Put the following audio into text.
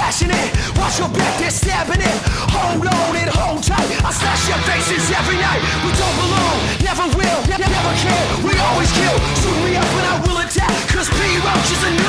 passionate. Watch your back, they're stabbing it. Hold on and hold tight. I slash your faces every night. We don't belong, never will, never can. We always kill. Shoot me up and I will attack. Cause P-Roach is a